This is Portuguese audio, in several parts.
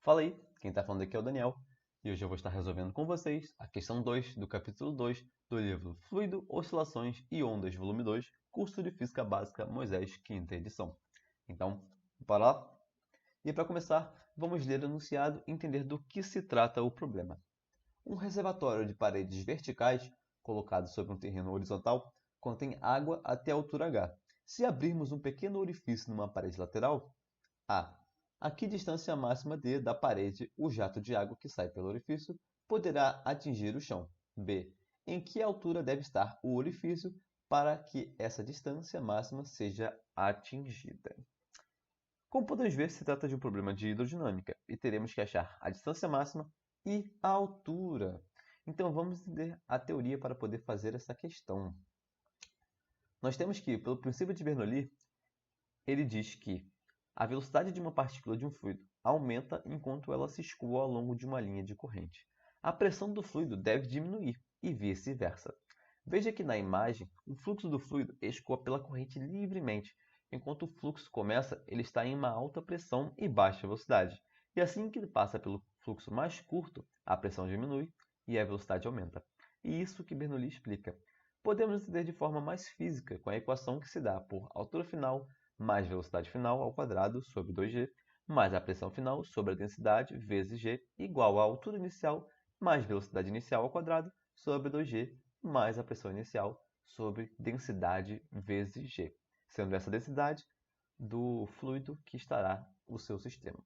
Fala aí, quem está falando aqui é o Daniel, e hoje eu vou estar resolvendo com vocês a questão 2 do capítulo 2 do livro Fluido, Oscilações e Ondas, volume 2, curso de Física Básica, Moisés, quinta edição. Então, bora lá? E para começar, vamos ler o enunciado e entender do que se trata o problema. Um reservatório de paredes verticais, colocado sobre um terreno horizontal, contém água até a altura H. Se abrirmos um pequeno orifício numa parede lateral, A. A que distância máxima d da parede o jato de água que sai pelo orifício poderá atingir o chão? B. Em que altura deve estar o orifício para que essa distância máxima seja atingida? Como podemos ver, se trata de um problema de hidrodinâmica e teremos que achar a distância máxima e a altura. Então vamos entender a teoria para poder fazer essa questão. Nós temos que, pelo princípio de Bernoulli, ele diz que a velocidade de uma partícula de um fluido aumenta enquanto ela se escoa ao longo de uma linha de corrente. A pressão do fluido deve diminuir e vice-versa. Veja que na imagem, o fluxo do fluido escoa pela corrente livremente. Enquanto o fluxo começa, ele está em uma alta pressão e baixa velocidade. E assim que ele passa pelo fluxo mais curto, a pressão diminui e a velocidade aumenta. E isso que Bernoulli explica. Podemos entender de forma mais física com a equação que se dá por altura final mais velocidade final ao quadrado sobre 2g, mais a pressão final sobre a densidade vezes g, igual à altura inicial mais velocidade inicial ao quadrado sobre 2g, mais a pressão inicial sobre densidade vezes g, sendo essa densidade do fluido que estará o seu sistema.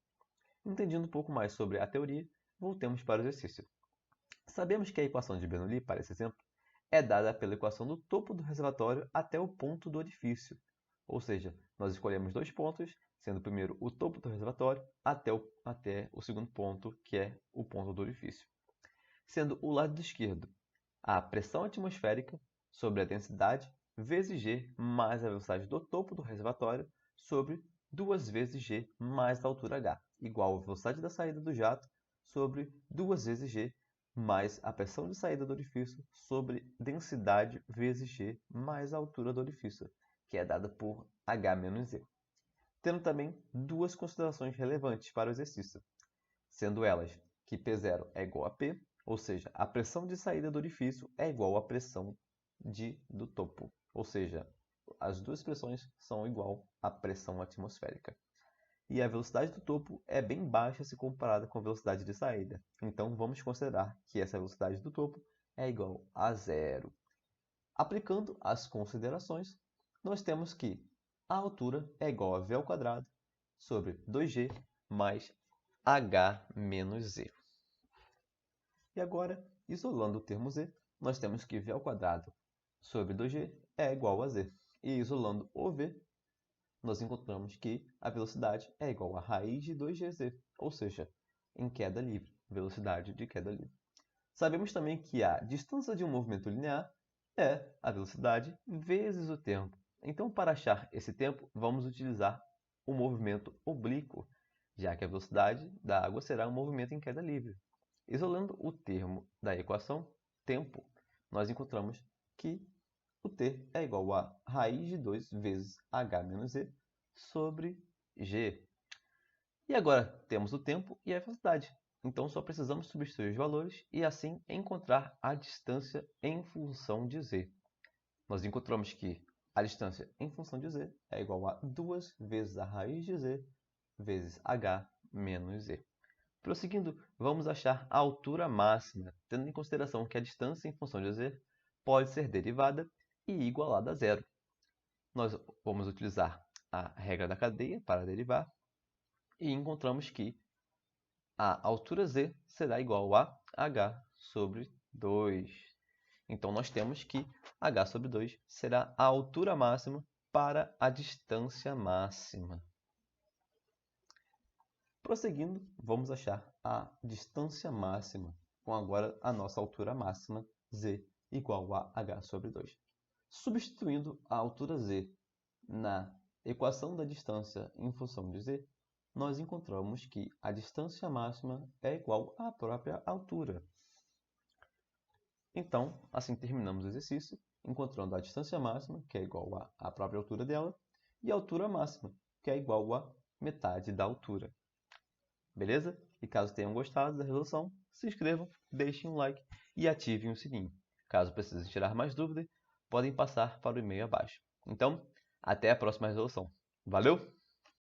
Entendendo um pouco mais sobre a teoria, voltemos para o exercício. Sabemos que a equação de Bernoulli, para esse exemplo, é dada pela equação do topo do reservatório até o ponto do orifício. Ou seja, nós escolhemos dois pontos, sendo o primeiro o topo do reservatório até o segundo ponto, que é o ponto do orifício. Sendo o lado esquerdo a pressão atmosférica sobre a densidade vezes g mais a velocidade do topo do reservatório sobre 2 vezes g mais a altura h, igual a velocidade da saída do jato sobre 2 vezes g mais a pressão de saída do orifício sobre densidade vezes g mais a altura do orifício, que é dada por h menos e. Tendo também duas considerações relevantes para o exercício, sendo elas que P0 é igual a P, ou seja, a pressão de saída do orifício é igual à pressão do topo, ou seja, as duas pressões são igual à pressão atmosférica. E a velocidade do topo é bem baixa se comparada com a velocidade de saída. Então vamos considerar que essa velocidade do topo é igual a zero. Aplicando as considerações, nós temos que a altura é igual a v ao quadrado sobre 2g mais h menos z. E agora, isolando o termo z, nós temos que v ao quadrado sobre 2g é igual a z. E isolando o v, nós encontramos que a velocidade é igual a raiz de 2gz, ou seja, em queda livre, velocidade de queda livre. Sabemos também que a distância de um movimento linear é a velocidade vezes o tempo. Então, para achar esse tempo, vamos utilizar o movimento oblíquo, já que a velocidade da água será um movimento em queda livre. Isolando o termo da equação tempo, nós encontramos que o t é igual a raiz de 2 vezes h menos z sobre g. E agora temos o tempo e a velocidade. Então só precisamos substituir os valores e assim encontrar a distância em função de z. Nós encontramos que a distância em função de z é igual a 2 vezes a raiz de z vezes h menos z. Prosseguindo, vamos achar a altura máxima, tendo em consideração que a distância em função de z pode ser derivada e igualada a zero. Nós vamos utilizar a regra da cadeia para derivar e encontramos que a altura z será igual a h sobre 2. Então nós temos que h sobre 2 será a altura máxima para a distância máxima. Prosseguindo, vamos achar a distância máxima, com agora a nossa altura máxima, z, igual a h sobre 2. Substituindo a altura z na equação da distância em função de z, nós encontramos que a distância máxima é igual à própria altura. Então, assim terminamos o exercício, encontrando a distância máxima, que é igual à própria altura dela, e a altura máxima, que é igual a metade da altura. beleza? E caso tenham gostado da resolução, se inscrevam, deixem um like e ativem o sininho. Caso precisem tirar mais dúvidas, podem passar para o e-mail abaixo. Então, até a próxima resolução. Valeu!